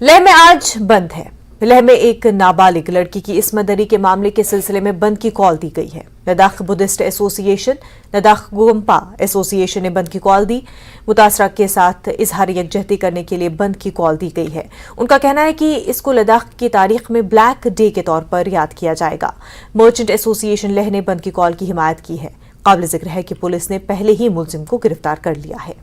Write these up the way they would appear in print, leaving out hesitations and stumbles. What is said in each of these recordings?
लेह में आज बंद है। लेह में एक नाबालिग लड़की की इस्मत-दरी के मामले के सिलसिले में बंद की कॉल दी गई है। लद्दाख बुद्धिस्ट एसोसिएशन, लद्दाख गोम्पा एसोसिएशन ने बंद की कॉल दी। मुतासरा के साथ इजहार यकजहती करने के लिए बंद की कॉल दी गई है। उनका कहना है कि इसको लद्दाख की तारीख में ब्लैक डे के तौर पर याद किया जाएगा। मर्चेंट एसोसिएशन लेह ने बंद की कॉल की हिमायत की है। काबिल जिक्र है कि पुलिस ने पहले ही मुलजिम को गिरफ्तार कर लिया है।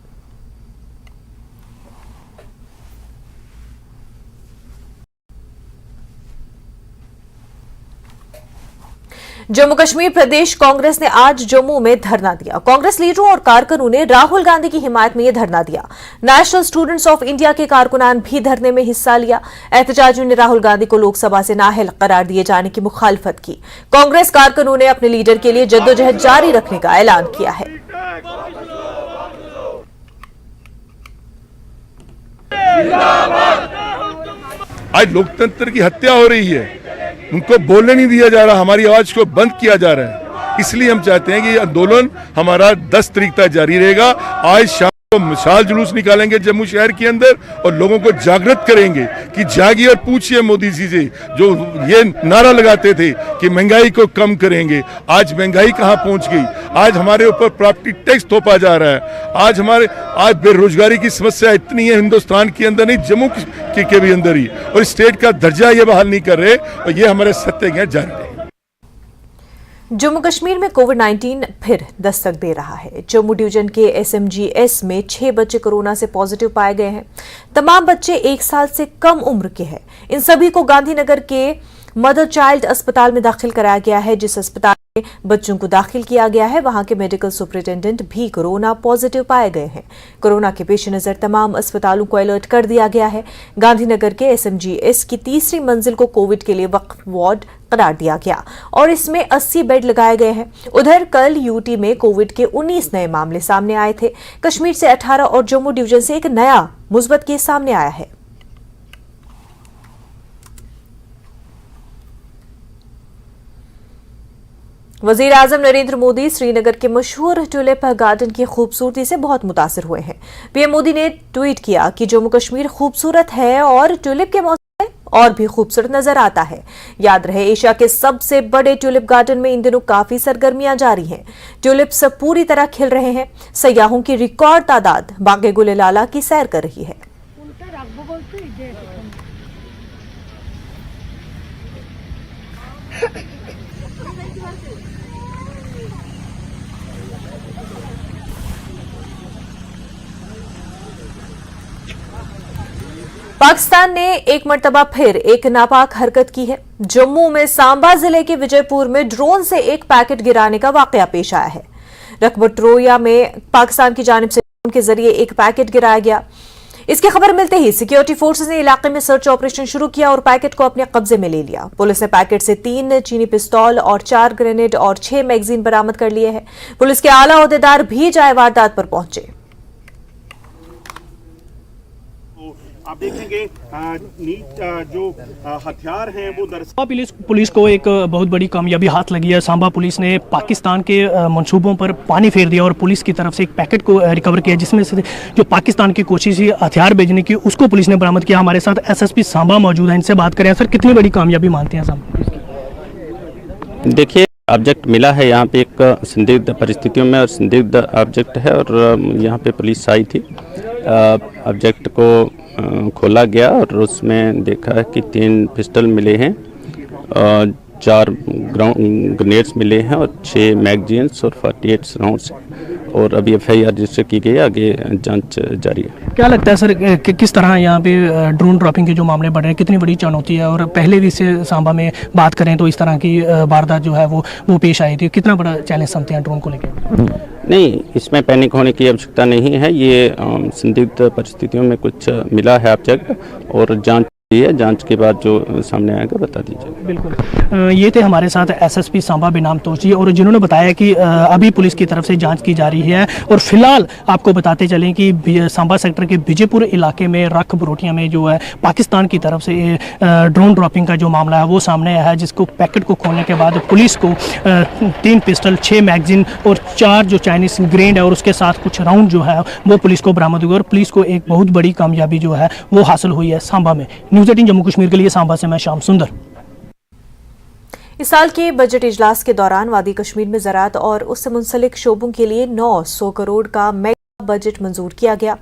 जम्मू कश्मीर प्रदेश कांग्रेस ने आज जम्मू में धरना दिया। कांग्रेस लीडरों और कारकुनों ने राहुल गांधी की हिमायत में यह धरना दिया। नेशनल स्टूडेंट्स ऑफ इंडिया के कारकुनान भी धरने में हिस्सा लिया। एहतजाजियों ने राहुल गांधी को लोकसभा से नाअहल करार दिए जाने की मुखालफत की। कांग्रेस कारकुनों ने अपने लीडर के लिए जद्दोजहद जारी रखने का ऐलान किया है। आज लोकतंत्र की हत्या हो रही है, उनको बोलने नहीं दिया जा रहा, हमारी आवाज को बंद किया जा रहा है। इसलिए हम चाहते हैं कि आंदोलन हमारा 10 तारीख तक जारी रहेगा। आज शाम को मिसाल जुलूस निकालेंगे जम्मू शहर के अंदर और लोगों को जागृत करेंगे कि जागिए और पूछिए मोदी जी से, जो ये नारा लगाते थे कि महंगाई को कम करेंगे। आज महंगाई कहां पहुंच गई? आज हमारे ऊपर प्रॉपर्टी टैक्स थोपा जा रहा है। आज बेरोजगारी की समस्या इतनी है हिंदुस्तान के अंदर नहीं, जम्मू के भी अंदर ही, और स्टेट का दर्जा ये बहाल नहीं कर रहे, और ये हमारे सत्याग्रह जारी रहे। जम्मू कश्मीर में कोविड-19 फिर दस्तक दे रहा है। जम्मू डिवीजन के SMGS में 6 बच्चे कोरोना से पॉजिटिव पाए गए हैं। तमाम बच्चे 1 साल से कम उम्र के हैं। इन सभी को गांधीनगर के मदर चाइल्ड अस्पताल में दाखिल कराया गया है। जिस अस्पताल में बच्चों को दाखिल किया गया है, वहां के मेडिकल सुपरिटेंडेंट भी कोरोना पॉजिटिव पाए गए हैं। कोरोना के पेश नजर तमाम अस्पतालों को अलर्ट कर दिया गया है। गांधीनगर के SMGS की तीसरी मंजिल को कोविड के लिए वक्फ वार्ड करार दिया गया और इसमें 80 बेड लगाए गए हैं। उधर कल यूटी में कोविड के 19 नए मामले सामने आए थे। कश्मीर से 18 और जम्मू डिवीजन से एक नया मुस्बत केस सामने आया है। वजीर आजम नरेंद्र मोदी श्रीनगर के मशहूर ट्यूलिप गार्डन की खूबसूरती से बहुत मुतासिर हुए हैं। पीएम मोदी ने ट्वीट किया कि जम्मू कश्मीर खूबसूरत है और ट्यूलिप के मौसम में और भी खूबसूरत नजर आता है। याद रहे, एशिया के सबसे बड़े ट्यूलिप गार्डन में इन दिनों काफी सरगर्मियां जारी हैं। ट्यूलिप्स पूरी तरह खिल रहे हैं। सयाहों की रिकॉर्ड तादाद बागे गुलेलाला की सैर कर रही है। पाकिस्तान ने एक मर्तबा फिर एक नापाक हरकत की है। जम्मू में सांबा जिले के विजयपुर में ड्रोन से एक पैकेट गिराने का वाकया पेश आया है। रकबट्रोया में पाकिस्तान की जानिब से ड्रोन के जरिए एक पैकेट गिराया गया। इसकी खबर मिलते ही सिक्योरिटी फोर्सेस ने इलाके में सर्च ऑपरेशन शुरू किया और पैकेट को अपने कब्जे में ले लिया। पुलिस ने पैकेट से 3 चीनी पिस्तौल और 4 ग्रेनेड और 6 मैगजीन बरामद कर लिए हैं। पुलिस के आला ओहदेदार भी जाए वारदात पर पहुंचे। आप देखेंगे जो हथियार हैं वो दरअसल पुलिस को एक बहुत बड़ी कामयाबी हाथ लगी है। सांबा पुलिस ने पाकिस्तान के मंसूबों पर पानी फेर दिया और पुलिस की तरफ से एक पैकेट को रिकवर किया, जिसमें से जो पाकिस्तान की कोशिश थी हथियार भेजने की, उसको पुलिस ने बरामद किया। हमारे साथ SSP सांबा मौजूद है, इनसे बात करें। सर, कितनी बड़ी कामयाबी मानते हैं सांबा? देखिए, ऑब्जेक्ट मिला है यहाँ पे एक संदिग्ध परिस्थितियों में, और संदिग्ध ऑब्जेक्ट है और यहाँ पे पुलिस आई थी। ऑब्जेक्ट को खोला गया और उसमें देखा है कि 3 पिस्टल मिले हैं, 4 ग्रेनेड्स मिले हैं और 6 मैगजीन्स और 48 राउंड्स, और अभी FIR रजिस्टर की गई है। आगे जांच जारी है। क्या लगता है सर कि किस तरह यहाँ पे ड्रोन ड्रॉपिंग के जो मामले बढ़ रहे हैं, कितनी बड़ी चुनौती है? और पहले भी इससे सांबा में बात करें तो इस तरह की वारदात जो है वो पेश आई थी। कितना बड़ा चैलेंज समझते हैं ड्रोन को लेकर? नहीं, इसमें पैनिक होने की आवश्यकता नहीं है। ये संदिग्ध परिस्थितियों में कुछ मिला है ऑब्जेक्ट और जांच ये जांच के बाद जो सामने आएगा बता दीजिए। बिल्कुल, ये थे हमारे साथ एसएसपी सांबा बिनाम तोची, और जिन्होंने बताया कि अभी पुलिस की तरफ से जांच की जा रही है। और फिलहाल आपको बताते चलें कि सांबा सेक्टर के विजयपुर इलाके में रख बरोटिया में जो है पाकिस्तान की तरफ से ड्रोन ड्रॉपिंग का जो मामला है वो सामने आया है, जिसको पैकेट को खोलने के बाद पुलिस को 3 पिस्टल, 6 मैगजीन और 4 जो चाइनीज ग्रेनेड है और उसके साथ कुछ राउंड जो है वो पुलिस को बरामद हुए, और पुलिस को एक बहुत बड़ी कामयाबी जो है वो हासिल हुई है सांबा में। न्यूज़ 18 जम्मू कश्मीर के लिए सांबा से मैं श्याम सुंदर। इस साल के बजट इजलास के दौरान वादी कश्मीर में ज़राअत और उससे मुंसलिक शोबों के लिए 900 करोड़ का मेगा बजट मंजूर किया गया।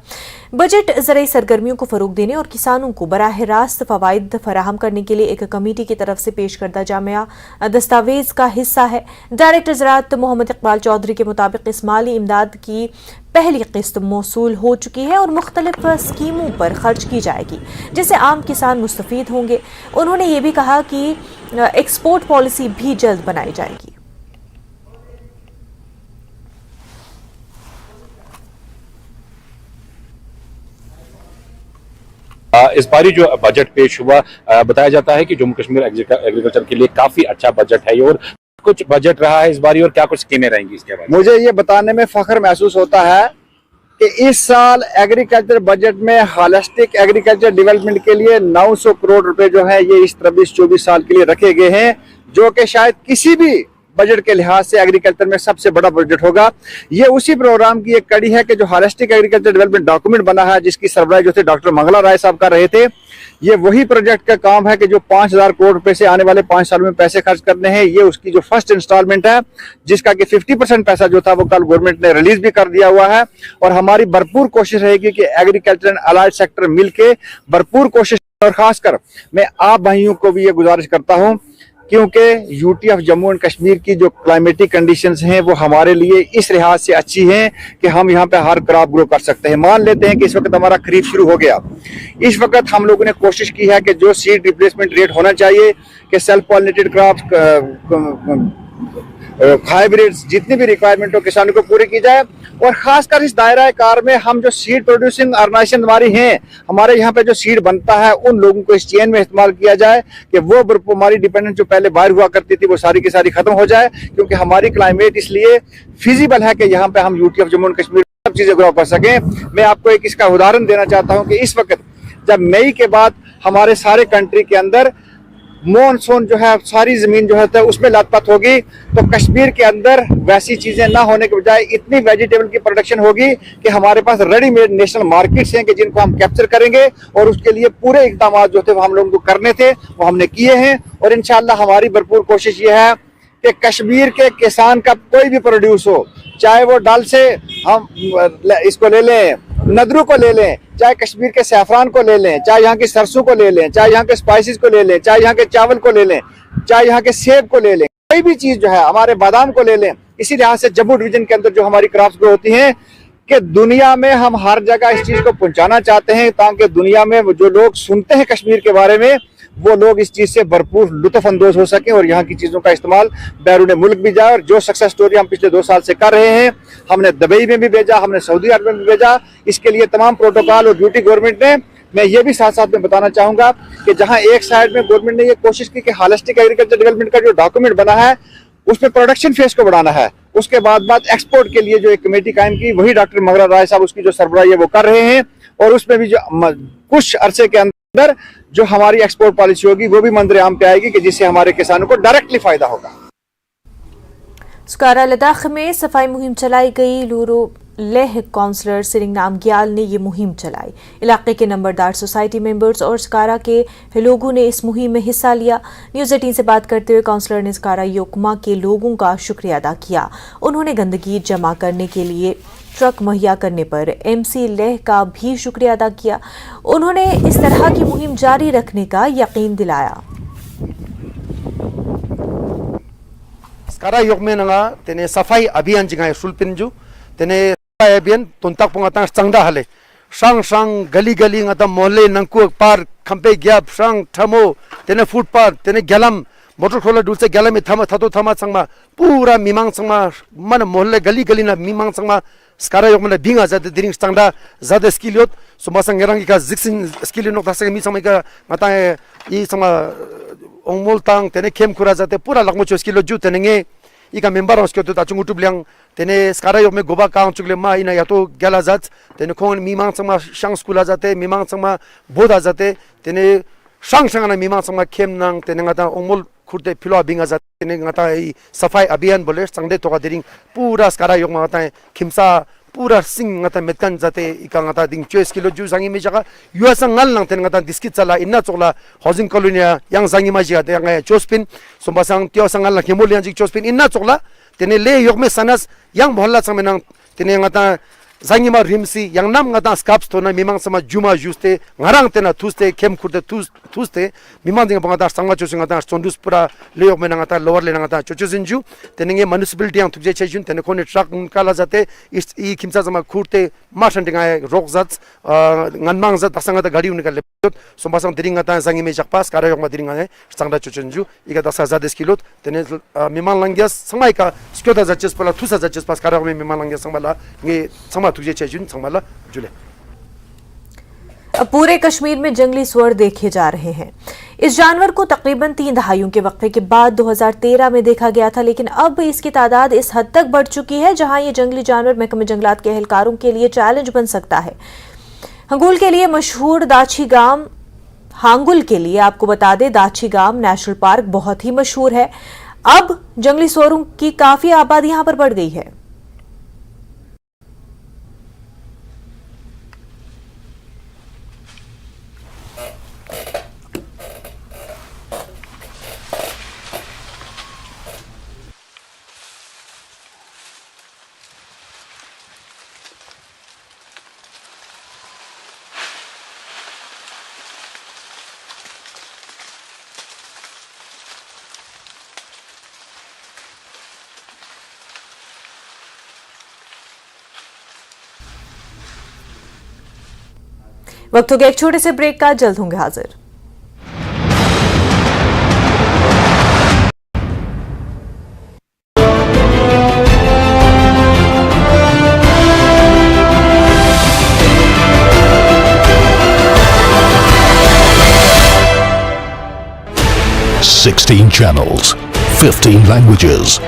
बजट ज़राई सरगर्मियों को फ़रोग देने और किसानों को बराह रास्त फ़वाइद फराहम करने के लिए एक कमेटी की तरफ से पेश करदा जामिया दस्तावेज़ का हिस्सा है। डायरेक्टर ज़राअत मोहम्मद इकबाल चौधरी के मुताबिक इस माली इमदाद की पहली किस्त मौसूल हो चुकी है और मुख्तलिफ स्कीमों पर खर्च की जाएगी, जिससे आम किसान मुस्तफ़ीद होंगे। उन्होंने ये भी कहा कि एक्सपोर्ट पॉलिसी भी जल्द बनाई जाएगी। इस बारी जो बजट पेश हुआ, बताया जाता है कि जम्मू कश्मीर एग्रीकल्चर के लिए काफी अच्छा बजट है, और कुछ बजट रहा है इस बारी और क्या कुछ स्कीमें रहेंगी इसके बाद। मुझे ये बताने में फख्र महसूस होता है कि इस साल एग्रीकल्चर बजट में होलिस्टिक एग्रीकल्चर डेवलपमेंट के लिए 900 करोड़ रुपए जो है ये इस 23-24 साल के लिए रखे गए हैं, जो कि शायद किसी भी बजट के लिहाज से एग्रीकल्चर में सबसे बड़ा बजट होगा। ये उसी प्रोग्राम की एक कड़ी है कि जो होलिस्टिक एग्रीकल्चर डेवलपमेंट डॉक्यूमेंट बना है, जिसकी सरबराही जो थे डॉक्टर मंगला राय साहब कर रहे थे, ये वही प्रोजेक्ट का काम है कि जो 5000 करोड़ रुपए से आने वाले 5 साल में पैसे खर्च करने हैं। ये उसकी जो फर्स्ट इंस्टॉलमेंट है, जिसका कि 50% पैसा जो था वो कल गवर्नमेंट ने रिलीज भी कर दिया हुआ है। और हमारी भरपूर कोशिश रहेगी कि एग्रीकल्चर एंड अलाइड सेक्टर मिलके भरपूर कोशिश, और खासकर मैं आप भाइयों को भी ये गुजारिश करता हूँ, क्योंकि UT of Jammu and Kashmir की जो क्लाइमेटिक कंडीशंस हैं वो हमारे लिए इस लिहाज से अच्छी हैं कि हम यहाँ पे हर क्रॉप ग्रो कर सकते हैं। मान लेते हैं कि इस वक्त हमारा खरीफ शुरू हो गया, इस वक्त हम लोगों ने कोशिश की है कि जो सीड रिप्लेसमेंट रेट होना चाहिए कि सेल्फ पॉलिनेटेड क्रॉप्स, हाइब्रिड्स, जितनी भी रिक्वायरमेंट हो किसानों को पूरी की जाए। और खासकर इस दायरा कार में हम जो सीड प्रोड्यूसिंग ऑर्गेनाइजेशन हमारी हैं, हमारे यहाँ पे जो सीड बनता है, उन लोगों को इस चेन में इस्तेमाल किया जाए कि वो हमारी डिपेंडेंस जो पहले बाहर हुआ करती थी वो सारी की सारी खत्म हो जाए, क्योंकि हमारी क्लाइमेट इसलिए फिजिबल है कि यहाँ पे हम UT of Jammu and Kashmir सब चीजें ग्रो कर सकें। मैं आपको एक इसका उदाहरण देना चाहता हूँ कि इस वक्त जब मई के बाद हमारे सारे कंट्री के अंदर मॉनसून जो है, सारी जमीन जो है उसमें लथपथ होगी, तो कश्मीर के अंदर वैसी चीजें ना होने के बजाय इतनी वेजिटेबल की प्रोडक्शन होगी कि हमारे पास रेडीमेड नेशनल मार्केट्स हैं कि जिनको हम कैप्चर करेंगे। और उसके लिए पूरे इकदाम जो थे वो हम लोगों को करने थे, वो हमने किए हैं। और इंशाल्लाह हमारी भरपूर कोशिश ये है कि कश्मीर के किसान का कोई भी प्रोड्यूस हो, चाहे वो दाल से हम इसको ले लें, नदरू को ले लें, चाहे कश्मीर के सैफरान को ले लें, चाहे यहाँ की सरसों को ले लें, चाहे यहाँ के स्पाइसेस को ले लें, चाहे यहाँ के चावल को ले लें, चाहे यहाँ के सेब को ले लें, कोई भी चीज जो है, हमारे बादाम को ले लें। इसी लिहाज से जम्मू डिवीजन के अंदर जो हमारी क्रॉप्स ग्रो होती हैं कि दुनिया में हम हर जगह इस चीज को पहुंचाना चाहते हैं, ताकि दुनिया में जो लोग सुनते हैं कश्मीर के बारे में वो लोग इस चीज से भरपूर लुत्फ अंदोज हो सके और यहाँ की चीजों का इस्तेमाल बैरून मुल्क भी जाए। और जो सक्सेस स्टोरी हम पिछले 2 साल से कर रहे हैं, हमने दुबई में भी भेजा, हमने सऊदी अरब में भी भेजा, इसके लिए तमाम प्रोटोकॉल और ड्यूटी गवर्नमेंट ने। मैं ये भी साथ साथ में बताना चाहूंगा कि जहां एक साइड में गवर्नमेंट ने ये कोशिश की कि होलिस्टिक एग्रीकल्चर डेवलपमेंट का जो डॉक्यूमेंट बना है उसमें प्रोडक्शन फेज को बढ़ाना है, उसके बाद एक्सपोर्ट के लिए जो एक कमेटी कायम की, वही डॉक्टर मंगला राय साहब उसकी जो सरबराही है वो कर रहे हैं। और उसमें भी जो कुछ अरसे के अंदर जो हमारी एक्सपोर्ट पॉलिसी होगी वो भी मंजर आम पे आएगी कि जिससे हमारे किसानों को डायरेक्टली फायदा होगा। स्कारा लद्दाख में सफाई मुहिम चलाई गई। लूरो लेह काउंसलर सिरिंग नामग्याल ने ये मुहिम चलाई। इलाके के नंबरदार सोसाइटी मेंबर्स और स्कारा के लोगों ने इस मुहिम में हिस्सा लिया। न्यूज़ 18 से बात करते हुए काउंसलर ने स्कारा योकमा के लोगों का शुक्रिया अदा किया। उन्होंने गंदगी जमा करने के लिए ट्रक मुहैया करने पर एमसी लेह का भी शुक्रिया अदा किया। उन्होंने इस तरह की मुहिम जारी रखने का यकीन दिलाया। स्कारा योकमे नंगा तेने सफाई अभियान जिंगाय सुलपिनजु तेने अभियान तुंतक पुंगाता संगदा हले संग संग गली गली ngata मोहल्ले नंकु पार खंपे ग्याप संग थमो तेने फुटपाथ तेने गलम मोटर खोला दूर से गलम में थमा थतो थमा संगमा पूरा मिमांग संगमा मन मोहल्ले गली गली ना मिमांग संगमा स्कारा योक मन बिंगा जाते दिरिंग संगदा जाते स्किलियोत sumbasang ngerang ika ziksin skill nok tasang mi samai ka ngata I sama ongmol tang tene kem kura jate pura lakmo cho skill ju tene nge ika member os kyo ta chungu tubliang tene skara yok me goba kaang chugle ma ina ya to gala jat tene khong mimang sama shang skula jate mimang sama boda jate tene shang na mimang sama kem nang tene ngata ongmol khurte philo binga jate tene ngata I safai abhiyan bole sangde to ka dering pura skara yok ma ngata khimsa pura sing ngata metkan jate ika ngata ding choice kilo ju sangi me jaga yuasang ngal nang ten ngata diskit chala inna chokla housing colonia yang sangi ma jiga yang chospin sombasang tio sangal la khemol yang jik chospin inna chokla tene le yok me sanas yang bholla samenang tene ngata sangi ma rimsi yang nam ngata scaps to na mimang sama juma juste ngarang tena tuste kem khurde tuste mimang ding bangata sangma chosi ngata chondus pura le yok me ngata lower le ngata chochosin ju tene nge municipality yang thukje chejun tene khone truck kala jate I kimsa sama khurte marsan dinga rokzat nganmang zat pasanga da gari unika le sombasang dering ngata sangi me jakpas kara yok ma dering ngane sangda chochonju iga 10,000 kilot tene mimang langyas samai ka skyoda zaches pala thusa zaches pas kara me mimang langyas sangmala nge तुझे चेजुन संभाला जुले अब पूरे कश्मीर में जंगली सुअर देखे जा रहे हैं। इस जानवर को तकरीबन 3 दहाइयों के वक्फे के बाद 2013 में देखा गया था, लेकिन अब इसकी तादाद इस हद तक बढ़ चुकी है जहां ये जंगली जानवर महकमे जंगलात के एहलकारों के लिए चैलेंज बन सकता है। हंगुल के लिए मशहूर दाची गांव हांगुल के लिए आपको बता दें दाची गांव नेशनल पार्क बहुत ही मशहूर है। अब जंगली सुअरों की काफी आबादी यहां पर बढ़ गई है। वक्त हो गया एक छोटे से ब्रेक का, जल्द होंगे हाजिर। Sixteen channels, 15 languages,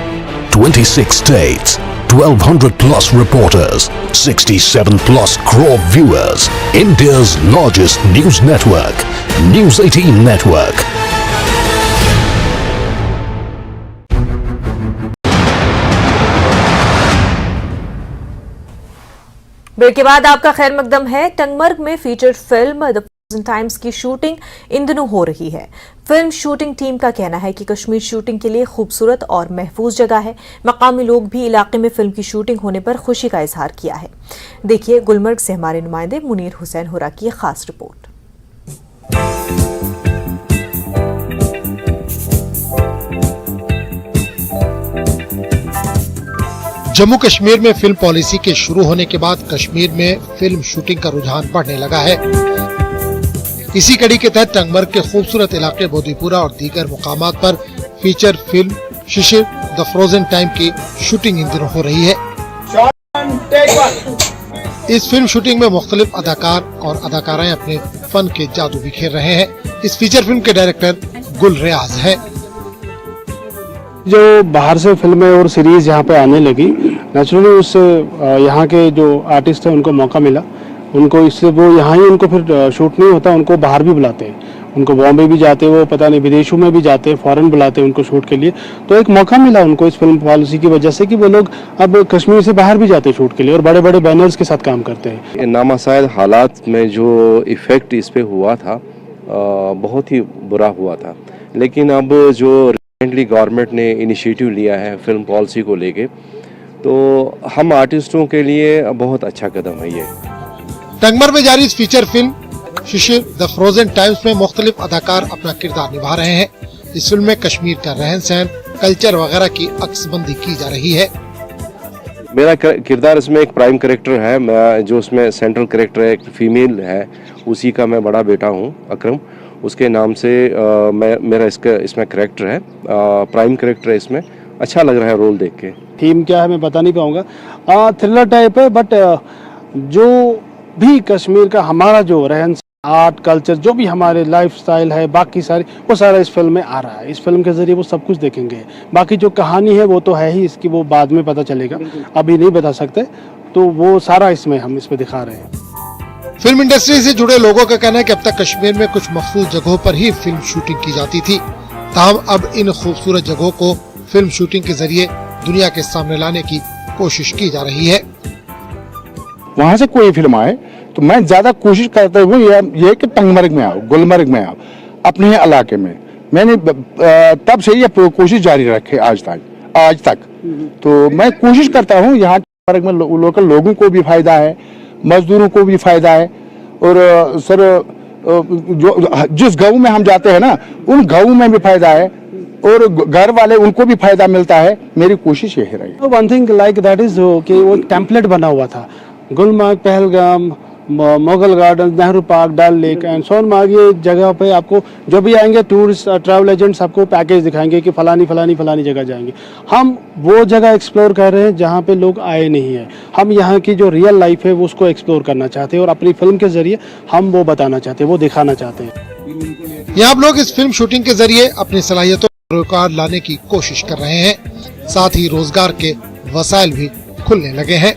26 states, 1,200 plus reporters, 67 plus crore viewers. India's largest news network, News 18 Network. Break के बाद आपका खैर मकदम है। टंगमर्ग में फीचर फिल्म द टाइम्स की शूटिंग इन दिनों हो रही है। फिल्म शूटिंग टीम का कहना है कि कश्मीर शूटिंग के लिए खूबसूरत और महफूज जगह है। मकामी लोग भी इलाके में फिल्म की शूटिंग होने पर खुशी का इजहार किया है। देखिए गुलमर्ग से हमारे नुमाइंदे मुनीर हुसैन हुरा की खास रिपोर्ट। जम्मू कश्मीर में फिल्म पॉलिसी के शुरू होने के बाद कश्मीर में फिल्म शूटिंग का रुझान बढ़ने लगा है। इसी कड़ी के तहत टंगमर्ग के खूबसूरत इलाके बोदीपुरा और दीगर मुकामात पर feature film Shishir the frozen time की शूटिंग इन दिनों हो रही है। इस फिल्म शूटिंग में मुख्तलिफ अदाकार और अदाकाराएं अपने फन के जादू बिखेर रहे हैं। इस फीचर फिल्म के डायरेक्टर गुल रियाज है। जो बाहर से फिल्में और सीरीज यहाँ पे आने लगी, नेचुरली उससे यहाँ के जो आर्टिस्ट हैं उनको मौका मिला। उनको इससे वो यहाँ ही उनको फिर शूट नहीं होता, उनको बाहर भी बुलाते हैं। उनको बॉम्बे भी जाते, वो पता नहीं विदेशों में भी जाते, फॉरेन बुलाते हैं उनको शूट के लिए। तो एक मौका मिला उनको इस फिल्म पॉलिसी की वजह से कि वो लोग अब कश्मीर से बाहर भी जाते शूट के लिए और बड़े बड़े बैनर्स के साथ काम करते हैं। नामासाइद हालात में जो इफ़ेक्ट इस पे हुआ था बहुत ही बुरा हुआ था, लेकिन अब जो रिसेंटली गवर्नमेंट ने इनिशिएटिव लिया है फिल्म पॉलिसी को लेके, तो हम आर्टिस्टों के लिए बहुत अच्छा कदम है ये। टंगमर्ग में जारी इस feature film Shishir the frozen times में मुख्तलिफ अदाकार अपना किरदार निभा रहे हैं। इस फिल्म में कश्मीर का रहन सहन, कल्चर वगैरह की अक्सबंदी की जा रही है। मेरा किरदार इसमें एक प्राइम कैरेक्टर है, मैं जो उसमें सेंट्रल कैरेक्टर है, एक फीमेल है, उसी का मैं बड़ा बेटा हूँ अकरम, उसके नाम से मेरा इसमें कैरेक्टर है, प्राइम कैरेक्टर है इसमें। अच्छा लग रहा है रोल देख के। थीम क्या है मैं बता नहीं पाऊंगा, थ्रिलर टाइप है, बट जो भी कश्मीर का हमारा जो रहन आर्ट कल्चर जो भी हमारे लाइफस्टाइल है बाकी सारी वो सारा इस फिल्म में आ रहा है। इस फिल्म के ज़रिए वो सब कुछ देखेंगे। बाकी जो कहानी है वो तो है ही, इसकी वो बाद में पता चलेगा, अभी नहीं बता सकते। तो वो सारा इसमें हम इसमें दिखा रहे हैं। फिल्म इंडस्ट्री से जुड़े लोगों का कहना है कि अब तक कश्मीर में कुछ मखसूस जगहों पर ही फिल्म शूटिंग की जाती थी, ताहम अब इन खूबसूरत जगहों को फिल्म शूटिंग के जरिए दुनिया के सामने लाने की कोशिश की जा रही है। वहाँ से कोई फिल्म आए तो मैं ज्यादा कोशिश करता हूँ ये कि टंगमर्ग में आओ, गुलमर्ग में आओ, अपने इलाके में। मैंने तब से ये कोशिश जारी रखी आज तक। तो मैं कोशिश करता हूँ यहाँ टंगमर्ग में लोकल लोगों को भी फायदा है, मजदूरों को भी फायदा है, और सर जो जिस गाँव में हम जाते हैं ना उन गाँव में भी फायदा है, और घर वाले उनको भी फायदा मिलता है। मेरी कोशिश यही रही। One thing like that is कि वो टेम्पलेट बना हुआ था, Gulmarg, Pahalgam, Mughal Garden, Nehru Park, Dal Lake and Sonmarg, ये जगह पे आपको जो भी आएंगे टूरिस्ट ट्रैवल एजेंट्स आपको पैकेज दिखाएंगे कि फलानी जगह जाएंगे। हम वो जगह एक्सप्लोर कर रहे हैं जहाँ पे लोग आए नहीं हैं। हम यहाँ की जो रियल लाइफ है वो उसको एक्सप्लोर करना चाहते हैं, और अपनी फिल्म के जरिए हम वो बताना चाहते हैं, वो दिखाना चाहते हैं। यहाँ लोग इस फिल्म शूटिंग के जरिए अपनी सलाहियतों को रोजगार लाने की कोशिश कर रहे हैं, साथ ही रोजगार के वसाइल भी खुलने लगे हैं।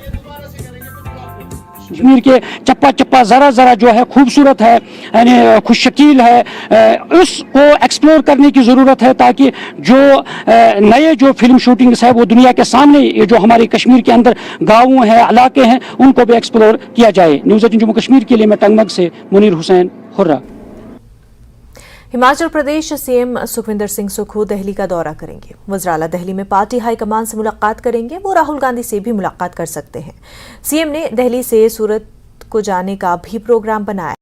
कश्मीर के चप्पा चप्पा जरा जरा जो है खूबसूरत है, यानी खुशशकील है, उसको एक्सप्लोर करने की ज़रूरत है, ताकि जो नए जो फिल्म शूटिंग्स है वो दुनिया के सामने, ये जो हमारे कश्मीर के अंदर गाँव हैं, इलाके हैं, उनको भी एक्सप्लोर किया जाए। न्यूज़ 18 जम्मू कश्मीर के लिए मैं टंगमर्ग से मुनीर हुसैन हुर्रा। हिमाचल प्रदेश सीएम सुखविंदर सिंह सुक्खू दिल्ली का दौरा करेंगे। वज़राला दिल्ली में पार्टी हाईकमान से मुलाकात करेंगे। वो राहुल गांधी से भी मुलाकात कर सकते हैं। सीएम ने दिल्ली से सूरत को जाने का भी प्रोग्राम बनाया।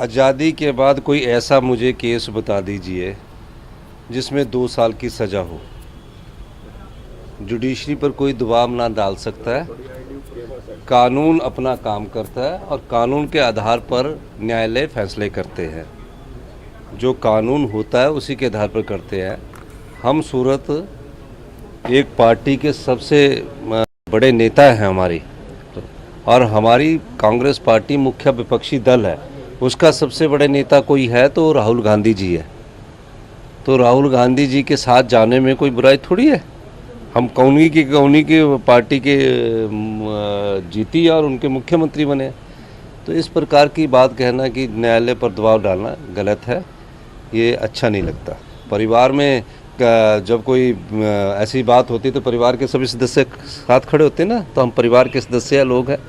आज़ादी के बाद कोई ऐसा मुझे केस बता दीजिए जिसमें 2 साल की सज़ा हो। जुडिशरी पर कोई दबाव ना डाल सकता है। कानून अपना काम करता है और कानून के आधार पर न्यायालय फैसले करते हैं। जो कानून होता है उसी के आधार पर करते हैं। हम सूरत एक पार्टी के सबसे बड़े नेता हैं हमारी, और हमारी कांग्रेस पार्टी मुख्य विपक्षी दल है, उसका सबसे बड़े नेता कोई है तो राहुल गांधी जी है। तो राहुल गांधी जी के साथ जाने में कोई बुराई थोड़ी है। हम कौनी की पार्टी के जीती और उनके मुख्यमंत्री बने। तो इस प्रकार की बात कहना कि न्यायालय पर दबाव डालना गलत है, ये अच्छा नहीं लगता। परिवार में जब कोई ऐसी बात होती तो परिवार के सभी सदस्य साथ खड़े होते ना, तो हम परिवार के सदस्य लोग हैं।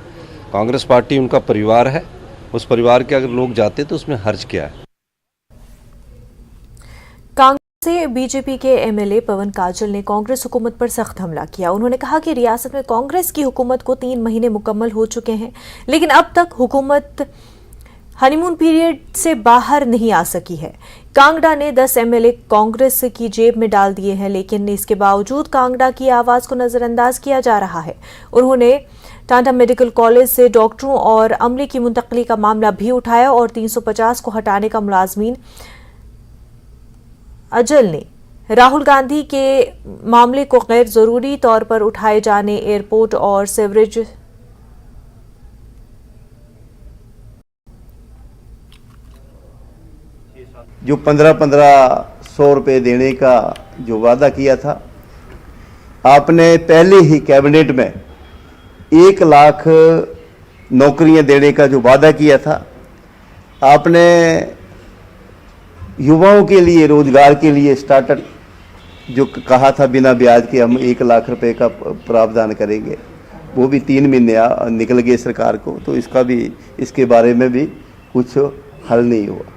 कांग्रेस पार्टी उनका परिवार है, उस परिवार के अगर लोग जाते तो उसमें हर्ज क्या है। कांग्रेस से बीजेपी के एमएलए पवन काजल ने कांग्रेस हुकूमत पर सख्त हमला किया। उन्होंने कहा कि रियासत में कांग्रेस की हुकूमत को 3 महीने मुकम्मल हो चुके हैं, लेकिन अब तक हुकूमत हनीमून पीरियड से बाहर नहीं आ सकी है। कांगड़ा ने 10 एमएलए कांग्रेस की जेब में डाल दिए हैं, लेकिन इसके बावजूद कांगड़ा की आवाज को नजरअंदाज किया जा रहा है। उन्होंने टांडा मेडिकल कॉलेज से डॉक्टरों और अमले की मुंतकली का मामला भी उठाया और 350 को हटाने का मुलाजमीन अजल ने राहुल गांधी के मामले को गैर जरूरी तौर पर उठाए जाने, एयरपोर्ट और सीवरेज जो 1500 रुपये देने का जो वादा किया था, आपने पहले ही कैबिनेट में 1 लाख नौकरियां देने का जो वादा किया था, आपने युवाओं के लिए रोजगार के लिए स्टार्टअप जो कहा था बिना ब्याज के हम 1 लाख रुपए का प्रावधान करेंगे, वो भी 3 महीने निकल गए सरकार को। तो इसके बारे में भी कुछ हल नहीं हुआ।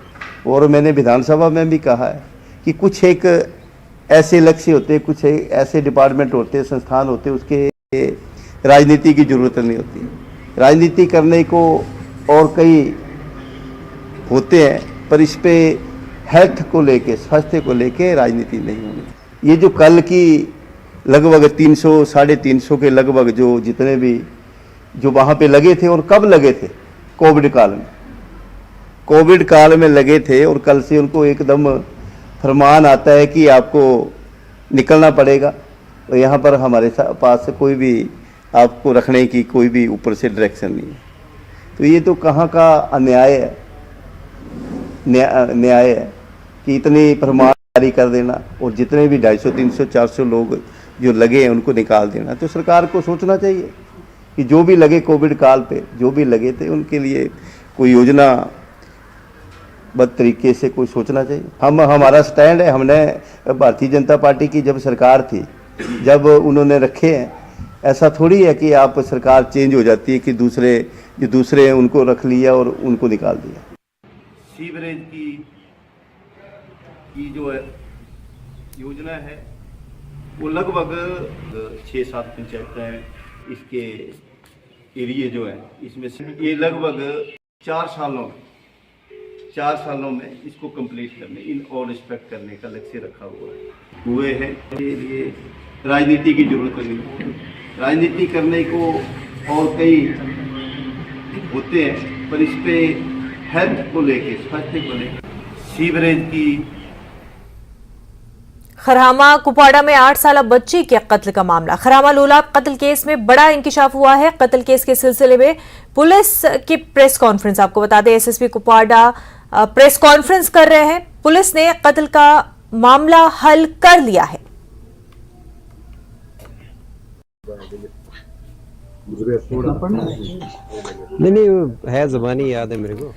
और मैंने विधानसभा में भी कहा है कि कुछ एक ऐसे लक्ष्य होते, कुछ एक ऐसे डिपार्टमेंट होते, संस्थान होते, उसके राजनीति की जरूरत नहीं होती। राजनीति करने को और कई होते हैं, पर इस पे हेल्थ को लेके, स्वास्थ्य को लेके राजनीति नहीं होनी। ये जो कल की लगभग 300 350 के लगभग जो जितने भी जो वहाँ पे लगे थे और कब लगे थे, कोविड काल में लगे थे और कल से उनको एकदम फरमान आता है कि आपको निकलना पड़ेगा और यहाँ पर हमारे पास कोई भी आपको रखने की कोई भी ऊपर से डायरेक्शन नहीं है। तो ये तो कहाँ का अन्याय है, न्याय है कि इतनी फरमान जारी कर देना और जितने भी 250, 300, 400 लोग जो लगे हैं उनको निकाल देना। तो सरकार को सोचना चाहिए कि जो भी लगे कोविड काल पे जो भी लगे थे उनके लिए कोई योजना बद तरीके से कोई सोचना चाहिए। हमारा स्टैंड है, हमने भारतीय जनता पार्टी की जब सरकार थी, जब उन्होंने रखे हैं, ऐसा थोड़ी है कि आप सरकार चेंज हो जाती है कि दूसरे हैं उनको रख लिया और उनको निकाल दिया। सीवरेज की जो योजना है वो लगभग 6-7 पंचायतें इसके एरिए जो है इसमें से ये लगभग 4 सालों में इसको कंप्लीट करने इन और रिस्पेक्ट करने का लक्ष्य रखा हुए हैं। ये राजनीति की जरूरत नहीं, राजनीति करने को और कई होते हैं, पर इस पे हेल्थ को लेके स्वास्थ्य को लेके सीवरेज की। खरहामा कुपवाड़ा में 8 साल बच्ची के कत्ल का मामला। खरहामा लोलाब कत्ल केस में बड़ा इंकिशाफ हुआ है। कत्ल केस के सिलसिले में पुलिस की प्रेस कॉन्फ्रेंस, आपको बता दें एसएसपी कुपवाड़ा प्रेस कॉन्फ्रेंस कर रहे हैं। पुलिस ने कत्ल का मामला हल कर लिया है। नहीं है, ज़बानी याद है मेरे को।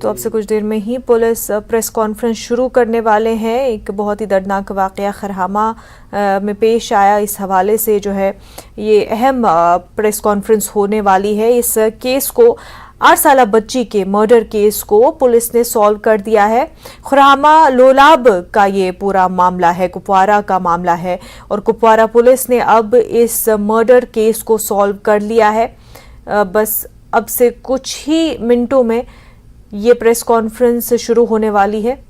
तो अब से कुछ देर में ही पुलिस प्रेस कॉन्फ्रेंस शुरू करने वाले हैं। एक बहुत ही दर्दनाक वाकया खरहामा में पेश आया, इस हवाले से जो है ये अहम प्रेस कॉन्फ्रेंस होने वाली है। इस केस को 8 साल बच्ची के मर्डर केस को पुलिस ने सॉल्व कर दिया है। खरहामा लोलाब का ये पूरा मामला है, कुपवाड़ा का मामला है और कुपवाड़ा पुलिस ने अब इस मर्डर केस को सॉल्व कर लिया है। बस अब से कुछ ही मिनटों में ये प्रेस कॉन्फ्रेंस शुरू होने वाली है।